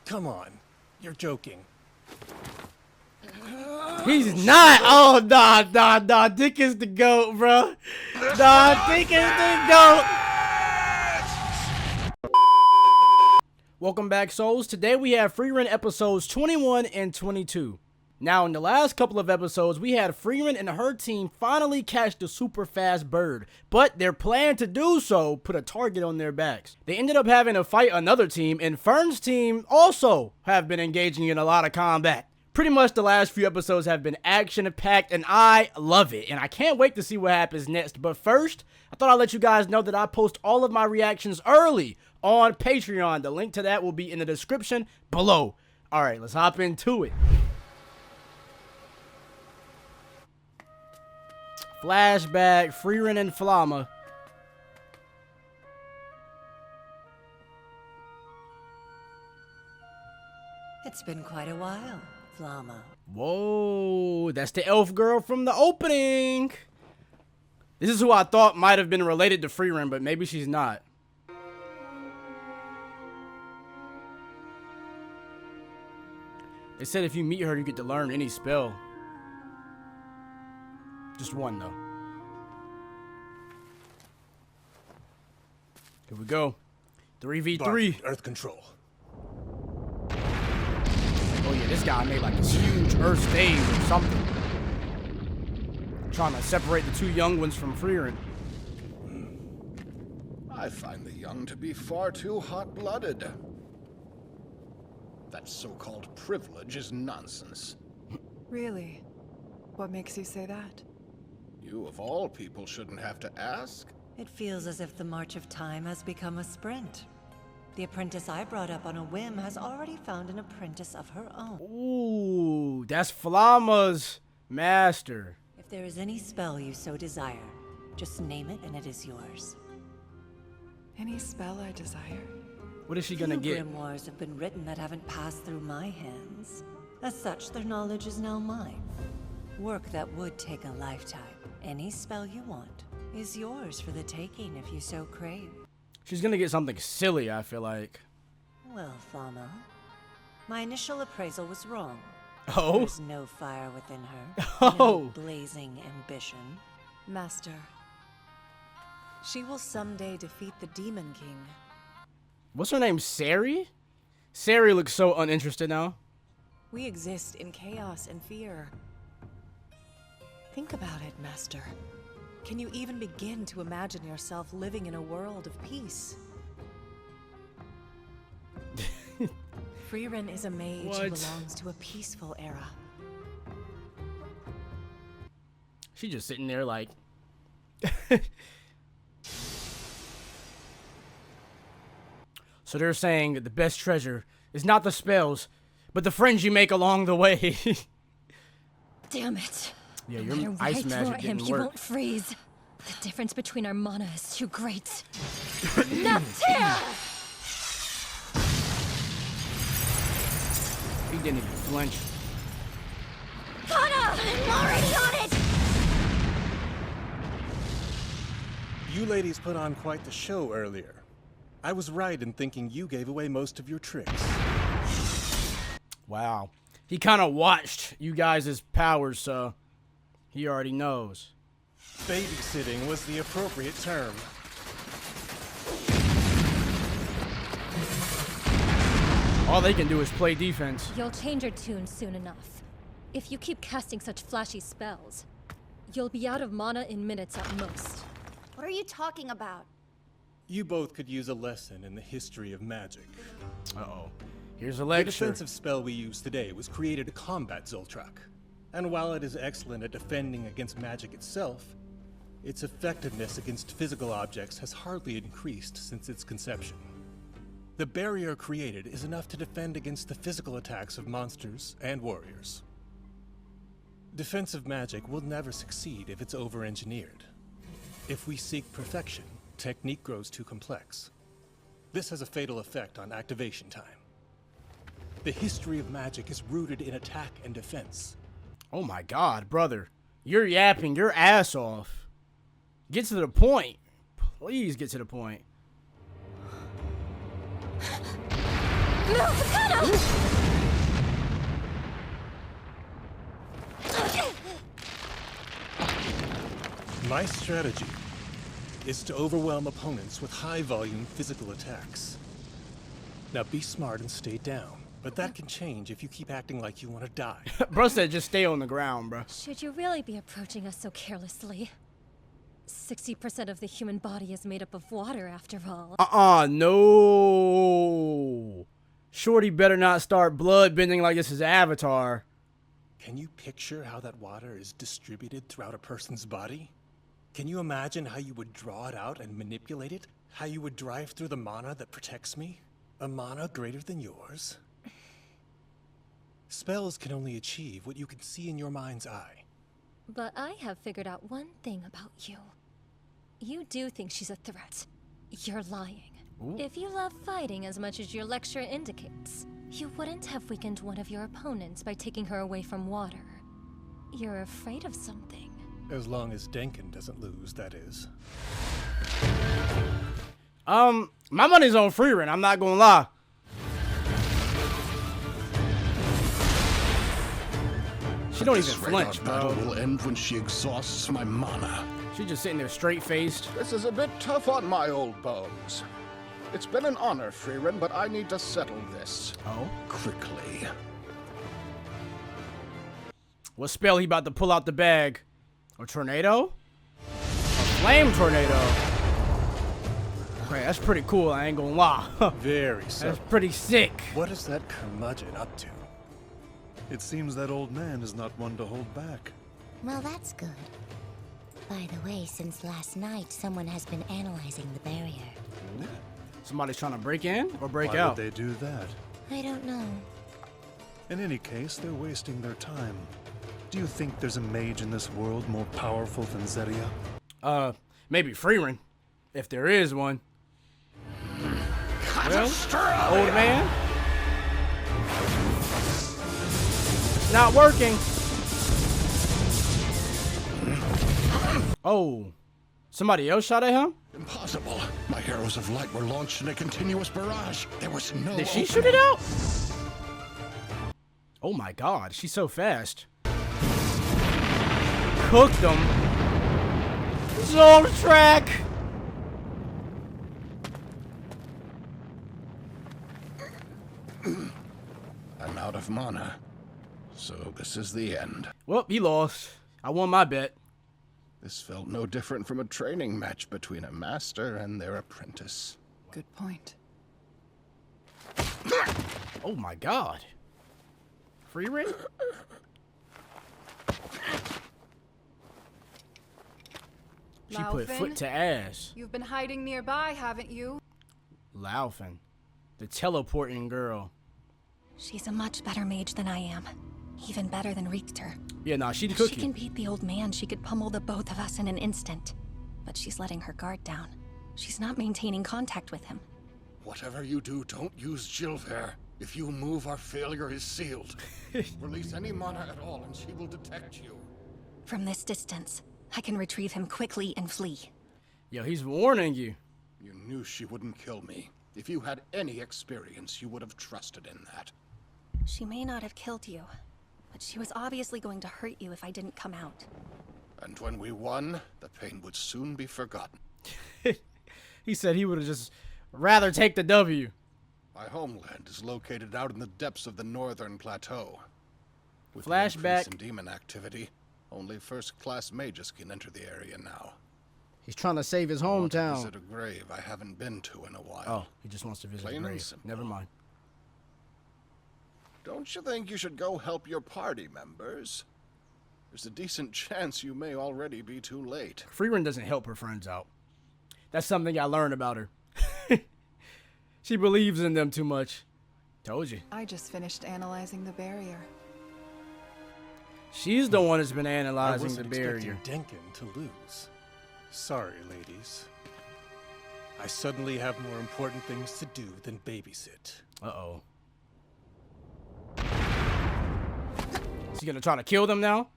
Come on. You're joking. He's not. Oh, nah. Dick is the GOAT, bro. Nah, Dick is the GOAT. Welcome back, souls. Today we have Frieren episodes 21 and 22. Now, in the last couple of episodes, we had Frieren and her team finally catch the super fast bird, but their plan to do so put a target on their backs. They ended up having to fight another team, and Fern's team also have been engaging in a lot of combat. Pretty much the last few episodes have been action-packed, and I love it, and I can't wait to see what happens next. But first, I thought I'd let you guys know that I post all of my reactions early on Patreon. The link to that will be in the description below. All right, let's hop into it. Flashback, Frieren and Flamma. It's been quite a while, Flamma. Whoa, that's the elf girl from the opening. This is who I thought might have been related to Frieren, but maybe she's not. They said if you meet her, you get to learn any spell. Just one, though. Here we go. 3v3. Earth control. Oh, yeah, this guy made like this huge earth stage or something. Trying to separate the two young ones from Frieren. I find the young to be far too hot-blooded. That so-called privilege is nonsense. Really? What makes you say that? You, of all people, shouldn't have to ask. It feels as if the march of time has become a sprint. The apprentice I brought up on a whim has already found an apprentice of her own. Ooh, that's Flamma's master. If there is any spell you so desire, just name it and it is yours. Any spell I desire? What is she gonna Few get? grimoires have been written that haven't passed through my hands. As such, their knowledge is now mine. Work that would take a lifetime. Any spell you want is yours for the taking if you so crave. She's gonna get something silly, I feel like. Well, Flamma, my initial appraisal was wrong. Oh? There's no fire within her. Oh. No blazing ambition. Master. She will someday defeat the Demon King. What's her name, Sari? Sari looks so uninterested now. We exist in chaos and fear. Think about it, Master. Can you even begin to imagine yourself living in a world of peace? Frieren is a mage who What? belongs to a peaceful era. She's just sitting there like... So they're saying that the best treasure is not the spells, but the friends you make along the way. Damn it. Yeah, No your matter what I ice throw magic at him, didn't he work. won't freeze. The difference between our mana is too great. Enough here! He didn't even flinch. Kana! I'm already on it! You ladies put on quite the show earlier. I was right in thinking you gave away most of your tricks. Wow. He kind of watched you guys' powers, so he already knows. Babysitting was the appropriate term. All they can do is play defense. You'll change your tune soon enough. If you keep casting such flashy spells, you'll be out of mana in minutes at most. What are you talking about? You both could use a lesson in the history of magic. Uh-oh. Here's a The lecture. defensive spell we use today was created to combat Zoltrak. And while it is excellent at defending against magic itself, its effectiveness against physical objects has hardly increased since its conception. The barrier created is enough to defend against the physical attacks of monsters and warriors. Defensive magic will never succeed if it's over-engineered. If we seek perfection, technique grows too complex. This has a fatal effect on activation time. The history of magic is rooted in attack and defense. Oh my god, brother. You're yapping your ass off. Get to the point. Please get to the point. Move, Kana! My strategy is to overwhelm opponents with high-volume physical attacks. Now be smart and stay down, but that can change if you keep acting like you want to die. Bro said just stay on the ground, bro. Should you really be approaching us so carelessly? 60% of the human body is made up of water, after all. No. Shorty better not start blood bending like this is Avatar. Can you picture how that water is distributed throughout a person's body? Can you imagine how you would draw it out and manipulate it? How you would drive through the mana that protects me? A mana greater than yours? Spells can only achieve what you can see in your mind's eye. But I have figured out one thing about you. You do think she's a threat. You're lying. Ooh. If you love fighting as much as your lecture indicates, you wouldn't have weakened one of your opponents by taking her away from water. You're afraid of something. As long as Denken doesn't lose, that is. My money's on Frieren, I'm not gonna lie. She don't even flinch, battle bro. will end when she exhausts my mana. She's just sitting there straight-faced. This is a bit tough on my old bones. It's been an honor, Frieren, but I need to settle this. Oh? Quickly. What spell he about to pull out the bag? A tornado? A flame tornado. Okay, that's pretty cool, I ain't gonna lie. Very so. That's pretty sick. What is that curmudgeon up to? It seems that old man is not one to hold back. Well, that's good. By the way, since last night, someone has been analyzing the barrier. Somebody's trying to break in or break Why out? would they do that? I don't know. In any case, they're wasting their time. Do you think there's a mage in this world more powerful than Zeria? Maybe Frieren, if there is one. Well, old man. It's not working. Oh, somebody else shot at him? Impossible. My arrows of light were launched in a continuous barrage. There was no Did she opening. shoot it out? Oh my god, she's so fast. Cooked him. Zone track. I'm out of mana. So this is the end. Well, he lost. I won my bet. This felt no different from a training match between a master and their apprentice. Good point. Oh my god. Frieren? She put foot to ass. You've been hiding nearby, haven't you? Laufin. The teleporting girl. She's a much better mage than I am. Even better than Richter. Yeah, nah, she the If cookie. she can beat the old man, she could pummel the both of us in an instant. But she's letting her guard down. She's not maintaining contact with him. Whatever you do, don't use Gilver. If you move, our failure is sealed. Release any mana at all, and she will detect you. From this distance, I can retrieve him quickly and flee. Yo, he's warning you. You knew she wouldn't kill me. If you had any experience, you would have trusted in that. She may not have killed you, but she was obviously going to hurt you if I didn't come out. And when we won, the pain would soon be forgotten. He said he would have just rather take the W. My homeland is located out in the depths of the northern plateau. With the Flashback. increase in demon activity, only first-class mages can enter the area now. He's trying to save his I want to hometown. visit a grave I haven't been to in a while. Oh, he just wants to visit Plain the and grave. simple. Never mind. Don't you think you should go help your party members? There's a decent chance you may already be too late. Frieren doesn't help her friends out. That's something I learned about her. She believes in them too much. Told you. I just finished analyzing the barrier. She's the one that's been I analyzing wasn't the barrier. expecting Denken to lose. Sorry, ladies. I suddenly have more important things to do than babysit. Uh-oh. Is he gonna try to kill them now?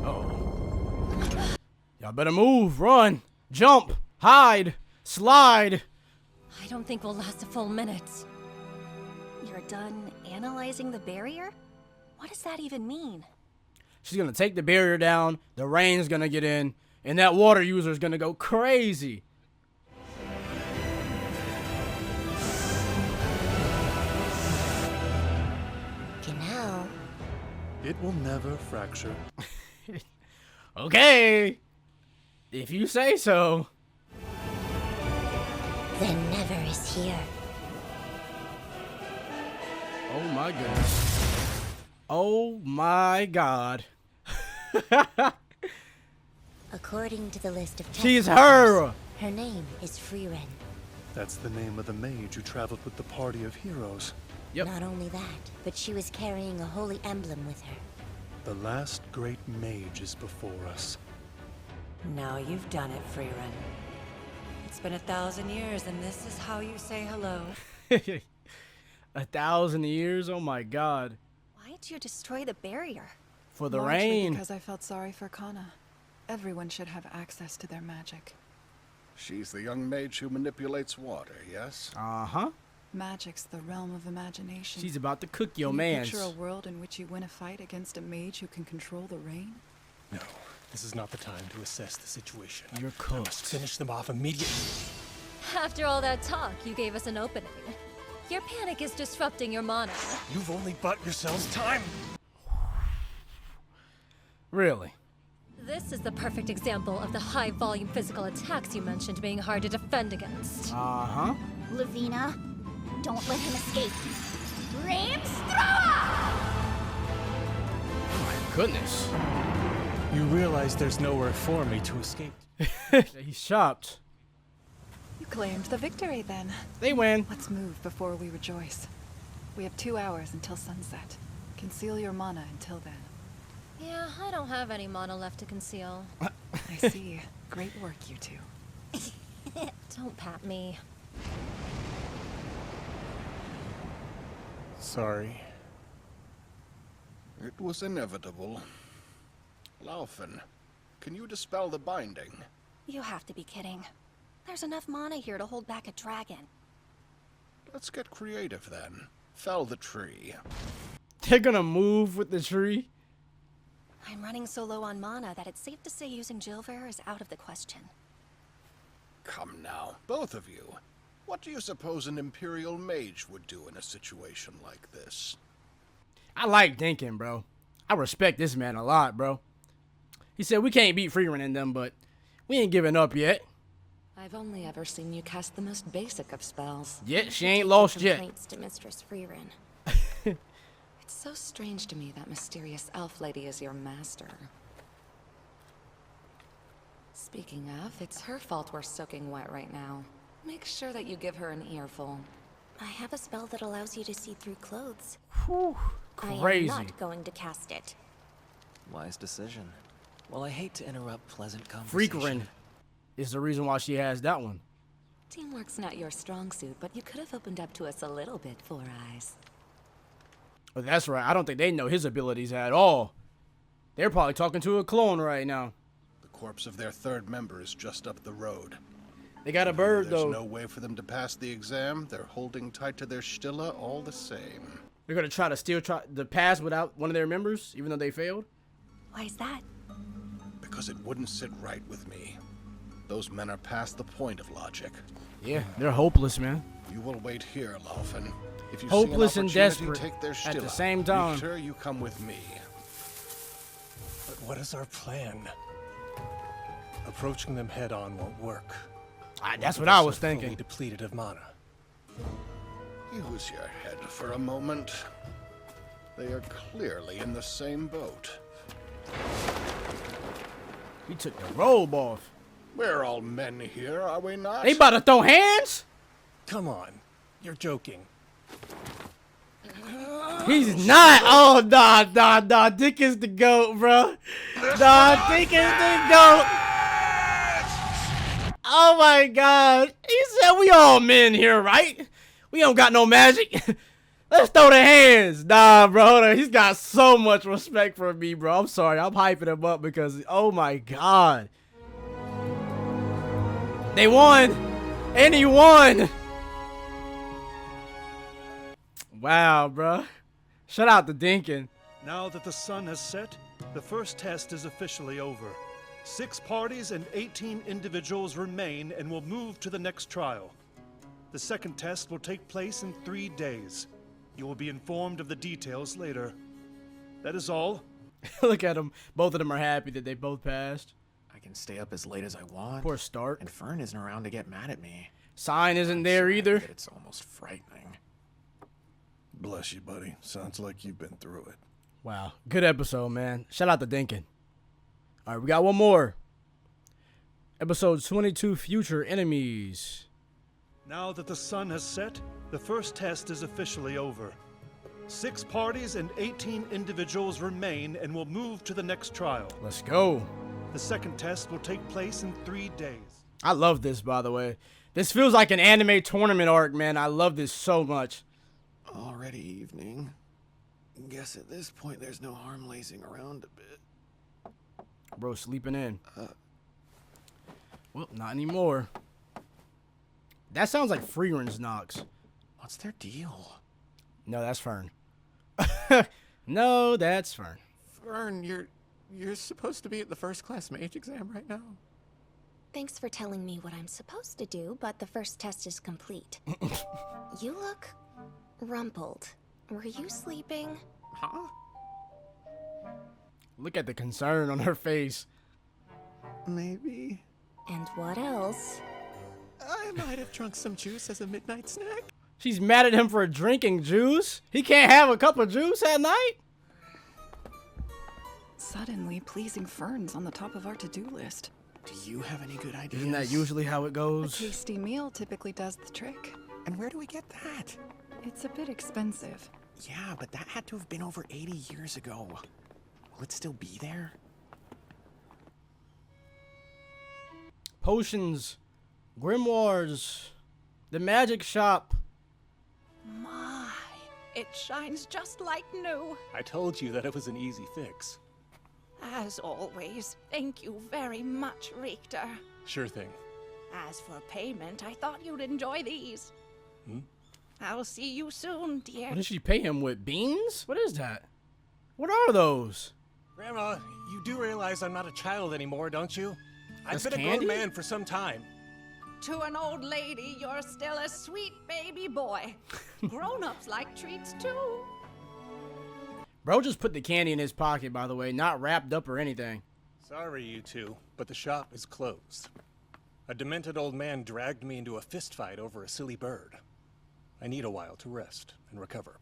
Uh-oh. Y'all better move, run, jump, hide, slide. I don't think we'll last a full minute. we're done analyzing the barrier? What does that even mean? She's gonna take the barrier down, the rain's gonna get in, and that water user is gonna go crazy. Genau. It will never fracture. Okay. If you say so. The never is here. Oh my goodness. Oh my god. According to the list of She's test her. members, her name is Frieren. That's the name of the mage who traveled with the party of heroes. Yep. Not only that, but she was carrying a holy emblem with her. The last great mage is before us. Now you've done it, Frieren. It's been 1,000 years, and this is how you say hello. 1,000 years? Oh my god. Why'd you destroy the barrier? For the Largely rain. because I felt sorry for Kana. Everyone should have access to their magic. She's the young mage who manipulates water, yes? Uh-huh. Magic's the realm of imagination. She's about to cook your Can you mans. picture a world in which you win a fight against a mage who can control the rain? No, this is not the time to assess the situation. You're I cooked. must finish them off immediately. After all that talk, you gave us an opening. Your panic is disrupting your mana. You've only bought yourselves time. Really? This is the perfect example of the high-volume physical attacks you mentioned being hard to defend against. Uh-huh. Lavina, don't let him escape. Oh my goodness. You realize there's nowhere for me to escape. He's shocked. You claimed the victory then. They win. Let's move before we rejoice. We have 2 hours until sunset. Conceal your mana until then. Yeah, I don't have any mana left to conceal. I see. Great work, you two. Don't pat me. Sorry. It was inevitable. Laufen, can you dispel the binding? You have to be kidding. There's enough mana here to hold back a dragon. Let's get creative then. Fell the tree. They're gonna move with the tree. I'm running so low on mana that it's safe to say using Jilver is out of the question. Come now, both of you. What do you suppose an Imperial mage would do in a situation like this? I like Denken, bro. I respect this man a lot, bro. He said we can't beat Frieren in them, but we ain't giving up yet. I've only ever seen you cast the most basic of spells. Yet she ain't lost yet. Complaints to Mistress Frieren. It's so strange to me that mysterious elf lady is your master. Speaking of, it's her fault we're soaking wet right now. Make sure that you give her an earful. I have a spell that allows you to see through clothes. Whew, crazy. I am not going to cast it. Wise decision. Well, I hate to interrupt pleasant Frieren conversation. is the reason why she has that one. Teamwork's not your strong suit, but you could have opened up to us a little bit, Four Eyes. Oh, that's right. I don't think they know his abilities at all. They're probably talking to a clone right now. The corpse of their third member is just up the road. They got a bird, There's though. no way for them to pass the exam. They're holding tight to their Stilla all the same. They're gonna try to pass without one of their members, even though they failed. Why is that? Because it wouldn't sit right with me. Those men are past the point of logic. Yeah, they're hopeless, man. You will wait here, Laufen. If you Hopeless see an and opportunity, desperate take their at the Stilla. same time. Be sure you come with me. But what is our plan? Approaching them head-on won't work. That's what I was Fully thinking. depleted of mana. Use your head for a moment. They are clearly in the same boat. He took the robe off. We're all men here, are we not? They about to throw hands? Come on. You're joking. He's not. Oh, nah. Dick is the GOAT, bro. Nah, Dick is the GOAT. Oh my God. He said we all men here, right? We don't got no magic. Let's throw the hands. Nah, bro. He's got so much respect for me, bro. I'm sorry. I'm hyping him up because, oh my God. They won. And he won. Wow, bro. Shout out to Denken. Now that the sun has set, the first test is officially over. 6 parties and 18 individuals remain and will move to the next trial. The second test will take place in 3 days. You will be informed of the details later. That is all. Look at them. Both of them are happy that they both passed. I can stay up as late as I want. Poor Stark. And Fern isn't around to get mad at me. Sign isn't there either. It's almost frightening. Bless you, buddy. Sounds like you've been through it. Wow. Good episode, man. Shout out to Denken. All right, we got one more. Episode 22, Future Enemies. Now that the sun has set, the first test is officially over. 6 parties and 18 individuals remain and will move to the next trial. Let's go. The second test will take place in 3 days. I love this, by the way. This feels like an anime tournament arc, man. I love this so much. Already evening. Guess at this point there's no harm lazing around a bit. Bro, sleeping in. Well, not anymore. That sounds like Frieren's knocks. What's their deal? No, that's Fern. No, that's Fern. Fern, you're supposed to be at the first class mage exam right now. Thanks for telling me what I'm supposed to do, but the first test is complete. You look rumpled. Were you sleeping? Huh? Look at the concern on her face. Maybe. And what else? I might have drunk some juice as a midnight snack. She's mad at him for drinking juice. He can't have a cup of juice at night? Suddenly, pleasing Fern's on the top of our to-do list. Do you have any good ideas? Isn't that usually how it A goes? tasty meal typically does the trick. And where do we get that? It's a bit expensive. Yeah, but that had to have been over 80 years ago. Will it still be there? Potions. Grimoires. The magic shop. My, it shines just like new. I told you that it was an easy fix. As always, thank you very much, Richter. Sure thing. As for payment, I thought you'd enjoy these. I'll see you soon, dear. What did she pay him with? Beans? What is that? What are those? Grandma, you do realize I'm not a child anymore, don't you? That's I've been candy? a grown man for some time. To an old lady, you're still a sweet baby boy. Grown-ups like treats too. Bro just put the candy in his pocket, by the way, not wrapped up or anything. Sorry, you two, but the shop is closed. A demented old man dragged me into a fistfight over a silly bird. I need a while to rest and recover.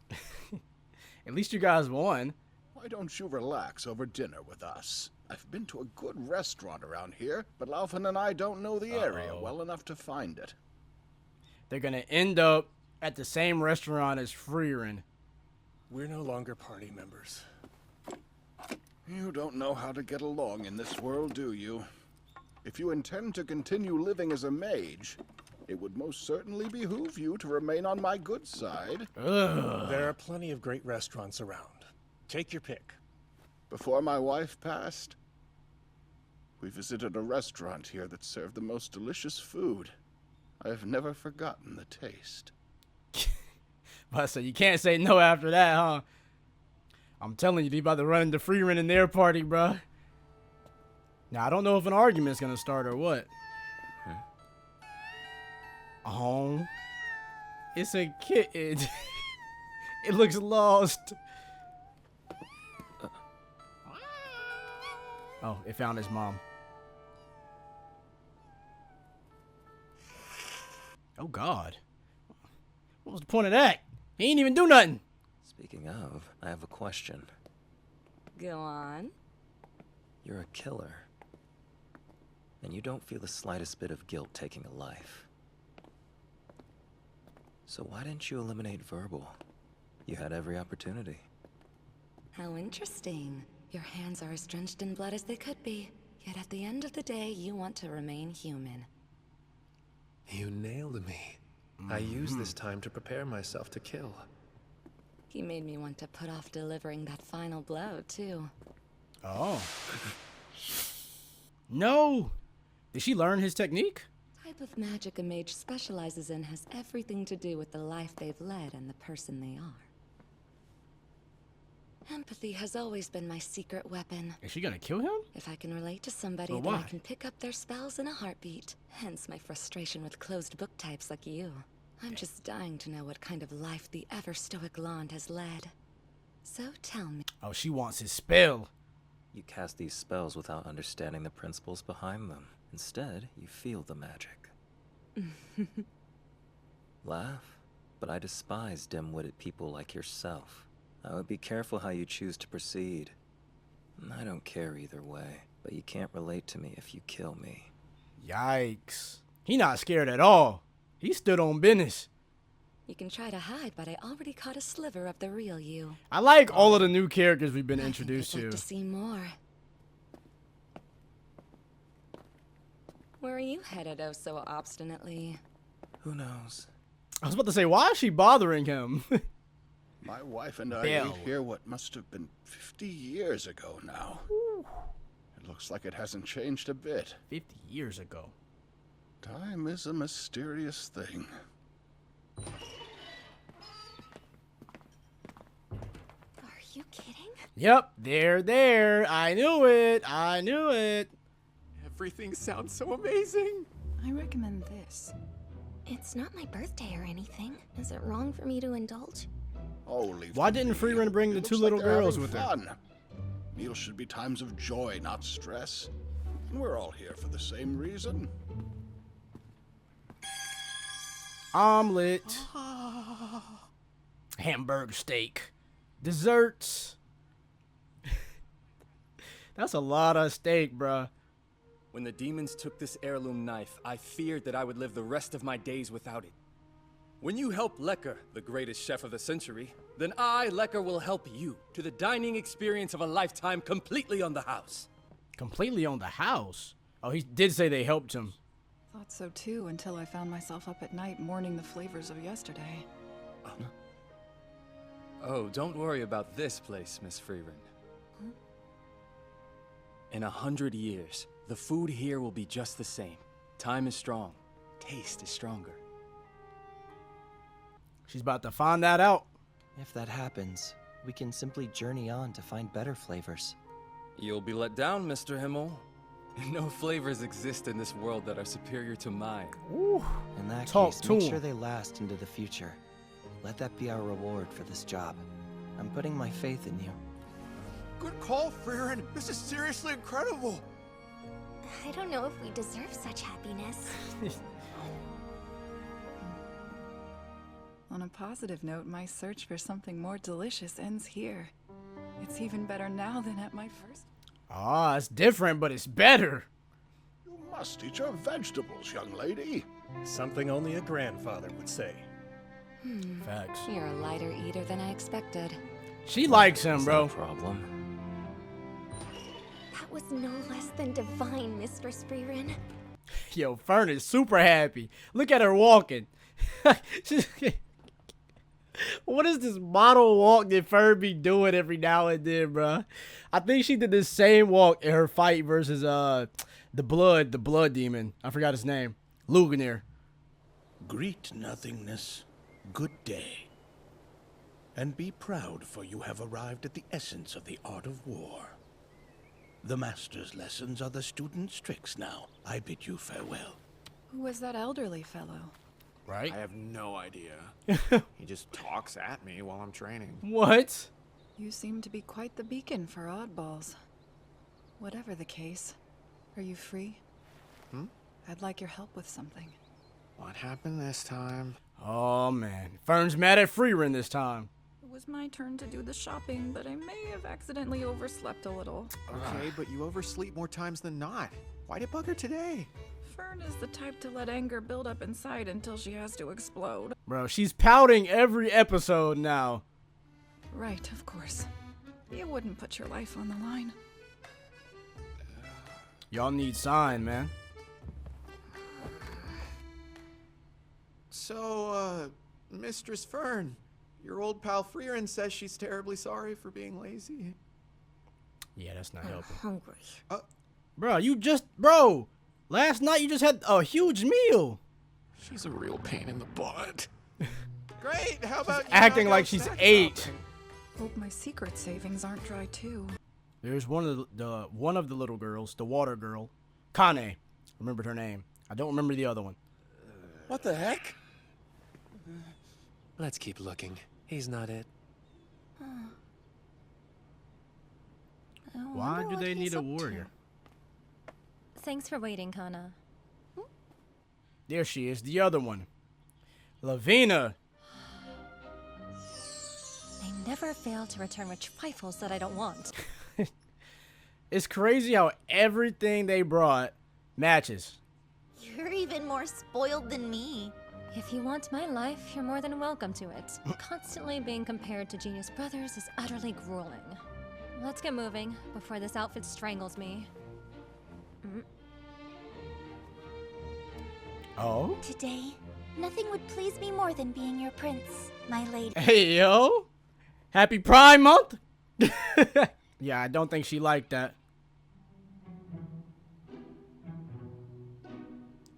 At least you guys won. Why don't you relax over dinner with us? I've been to a good restaurant around here, but Laufin and I don't know the area well enough to find it. They're gonna end up at the same restaurant as Frieren. We're no longer party members. You don't know how to get along in this world, do you? If you intend to continue living as a mage, it would most certainly behoove you to remain on my good side. There are plenty of great restaurants around. Take your pick. Before my wife passed, we visited a restaurant here that served the most delicious food. I have never forgotten the taste. So you can't say no after that, huh? I'm telling you, they about to run into Frieren in their party, bruh. Now, I don't know if an argument's gonna start or what. Oh. It's a kitten. It looks lost. Oh, it found his mom. Oh, God. What was the point of that? He ain't even do nothing. Speaking of, I have a question. Go on. You're a killer. And you don't feel the slightest bit of guilt taking a life. So why didn't you eliminate Verbal? You had every opportunity. How interesting. Your hands are as drenched in blood as they could be. Yet at the end of the day, you want to remain human. You nailed me. I used this time to prepare myself to kill. He made me want to put off delivering that final blow, too. Oh. No! Did she learn his technique? The type of magic a mage specializes in has everything to do with the life they've led and the person they are. Empathy has always been my secret weapon. Is she gonna kill him? If I can relate to somebody, But then I why? can pick up their spells in a heartbeat. Hence my frustration with closed book types like you. I'm just dying to know what kind of life the ever-stoic Lond has led. So tell me. Oh, she wants his spell. You cast these spells without understanding the principles behind them. Instead, you feel the magic. Laugh, but I despise dim-witted people like yourself. I would be careful how you choose to proceed. I don't care either way, but you can't relate to me if you kill me. Yikes. He not scared at all. He stood on business. You can try to hide, but I already caught a sliver of the real you. I like all of the new characters we've been introduced I'd like to. to see more. Where are you headed, oh so obstinately? Who knows? I was about to say, why is she bothering him? My wife and I Belle. ate here what must have been 50 years ago now. It looks like it hasn't changed a bit. 50 years ago. Time is a mysterious thing. Are you kidding? Yep, they're there. I knew it. I knew it. Everything sounds so amazing. I recommend this. It's not my birthday or anything. Is it wrong for me to indulge? Oh, leave Why them didn't be. Frieren bring It the looks two like little they're girls having with her? fun. Meals should be times of joy, not stress. And we're all here for the same reason. Omelet. Hamburger steak. Desserts. That's a lot of steak, bruh. When the demons took this heirloom knife, I feared that I would live the rest of my days without it. When you help Lecker, the greatest chef of the century, then I, Lecker, will help you to the dining experience of a lifetime completely on the house. Completely on the house? Oh, he did say they helped him. Thought so too until I found myself up at night mourning the flavors of yesterday. Oh, don't worry about this place, Miss Frieren. In 100 years, the food here will be just the same. Time is strong. Taste is stronger. She's about to find that out. If that happens, we can simply journey on to find better flavors. You'll be let down, Mr. Himmel. No flavors exist in this world that are superior to mine. Ooh. In that Talk case, to make him. sure they last into the future. Let that be our reward for this job. I'm putting my faith in you. Good call, Frieren. This is seriously incredible. I don't know if we deserve such happiness. On a positive note, my search for something more delicious ends here. It's even better now than at my first. Ah, it's different, but it's better. You must eat your vegetables, young lady. Something only a grandfather would say. Facts. You're a lighter eater than I expected. She likes him, bro. No problem. That was no less than divine, Mistress Frieren. Yo, Fern is super happy. Look at her walking. What is this model walk that Fern be doing every now and then, bruh? I think she did the same walk in her fight versus the blood demon. I forgot his name. Luganir. Greet nothingness. Good day. And be proud, for you have arrived at the essence of the art of war. The master's lessons are the student's tricks now. I bid you farewell. Who was that elderly fellow? Right? I have no idea. He just talks at me while I'm training. What? You seem to be quite the beacon for oddballs. Whatever the case, are you free? I'd like your help with something. What happened this time? Oh, man. Fern's mad at Frieren this time. It was my turn to do the shopping, but I may have accidentally overslept a little. Okay, but you oversleep more times than not. Why'd it bug her today? Fern is the type to let anger build up inside until she has to explode. Bro, she's pouting every episode now. Right, of course. You wouldn't put your life on the line. Y'all need sign, man. So, Mistress Fern, your old pal Frieren says she's terribly sorry for being lazy. Yeah, that's not I'm helping. hungry. Bro, last night you just had a huge meal. She's a real pain in the butt. Great, how about you Acting knock like out she's snack 8. shopping? Hope my secret savings aren't dry too. There's one of the little girls, the water girl, Kane. Remembered her name. I don't remember the other one. What the heck? Let's keep looking. He's not it. Why do they need a warrior? Thanks for waiting, Kana. There she is, the other one. Lavina. I never fail to return with trifles that I don't want. It's crazy how everything they brought matches. You're even more spoiled than me. If you want my life, you're more than welcome to it. Constantly being compared to genius brothers is utterly grueling. Let's get moving before this outfit strangles me. Oh? Today, nothing would please me more than being your prince, my lady. Hey, yo. Happy Prime Month. Yeah, I don't think she liked that.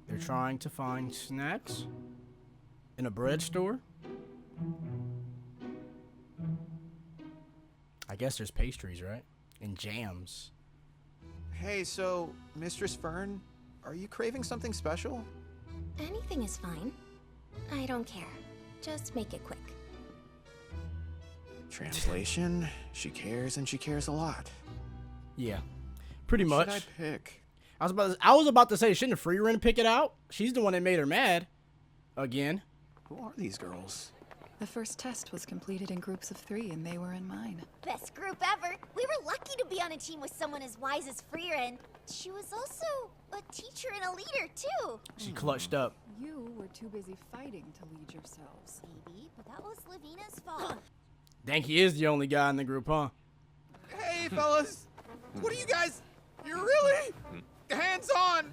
They're trying to find snacks in a bread store. I guess there's pastries, right? And jams. Hey, so, Mistress Fern, are you craving something special? Anything is fine. I don't care. Just make it quick. Translation, she cares and she cares a lot. Yeah, pretty much. What should I pick? I was about to say, shouldn't Frieren pick it out? She's the one that made her mad. Again. Who are these girls? The first test was completed in groups of 3, and they were in mine. Best group ever. We were lucky to be on a team with someone as wise as Frieren. She was also a teacher and a leader, too. She clutched up. You were too busy fighting to lead yourselves. Maybe, but that was Lavina's fault. Dang, he is the only guy in the group, huh? Hey, fellas! What are you guys... You're really... hands-on!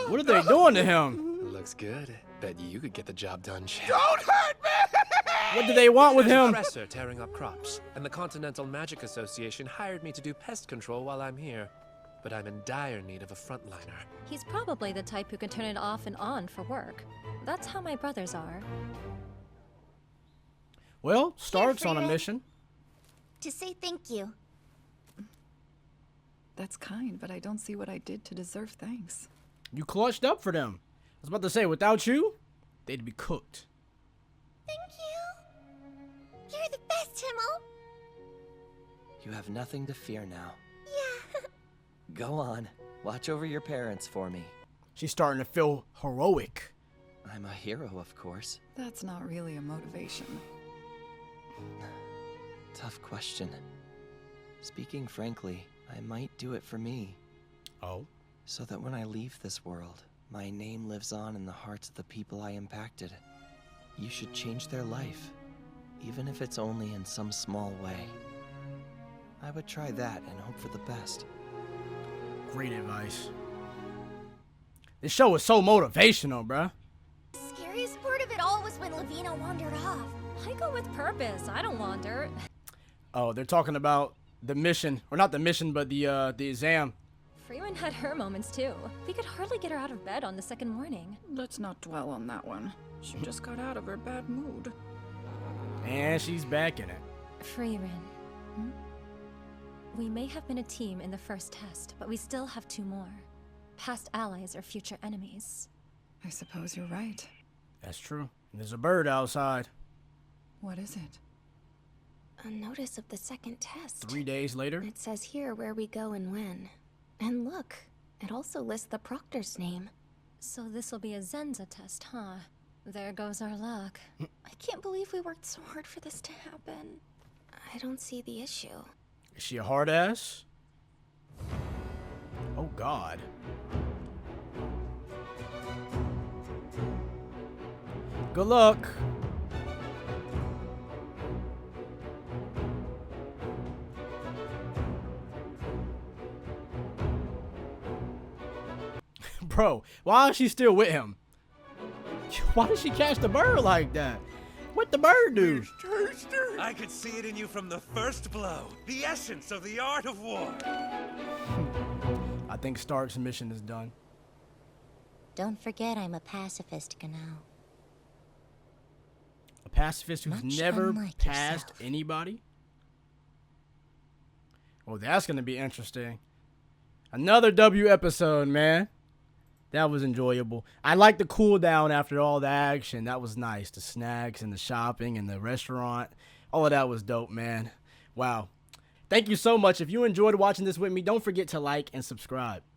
What are they doing to him? Looks good. Bet you could get the job done, champ. Don't hurt me! What do they want with There's him? a professor tearing up crops, and the Continental Magic Association hired me to do pest control while I'm here. But I'm in dire need of a frontliner. He's probably the type who can turn it off and on for work. That's how my brothers are. Well, Stark's on a Frieren. mission. To say thank you. That's kind, but I don't see what I did to deserve thanks. You clutched up for them. I was about to say, without you, they'd be cooked. Thank you. You're the best, Himmel. You have nothing to fear now. Yeah. Go on. Watch over your parents for me. She's starting to feel heroic. I'm a hero, of course. That's not really a motivation. Tough question. Speaking frankly, I might do it for me. Oh? So that when I leave this world, my name lives on in the hearts of the people I impacted. You should change their life, even if it's only in some small way. I would try that and hope for the best. Great advice. This show is so motivational, bruh. The scariest part of it all was when Lavina wandered off. I go with purpose. I don't wander. Oh, they're talking about the mission, or not the mission, but the exam. Frieren had her moments too. We could hardly get her out of bed on the second morning. Let's not dwell on that one. She just got out of her bad mood. And she's back in it. Frieren. We may have been a team in the first test, but we still have 2 more. Past allies or future enemies. I suppose you're right. That's true. There's a bird outside. What is it? A notice of the second test. 3 days later. It says here where we go and when. And look, it also lists the proctor's name. So this'll be a Zenza test, huh? There goes our luck. I can't believe we worked so hard for this to happen. I don't see the issue. Is she a hard ass? Oh, God. Good luck. Bro, why is she still with him? Why did she catch the bird like that? What the bird do? I could see it in you from the first blow. The essence of the art of war. I think Stark's mission is done. Don't forget I'm a pacifist, Ganao. A pacifist who's Much never unlike passed yourself. anybody? Oh, that's going to be interesting. Another W episode, man. That was enjoyable. I like the cool down after all the action. That was nice. The snacks and the shopping and the restaurant. All of that was dope, man. Wow. Thank you so much. If you enjoyed watching this with me, don't forget to like and subscribe.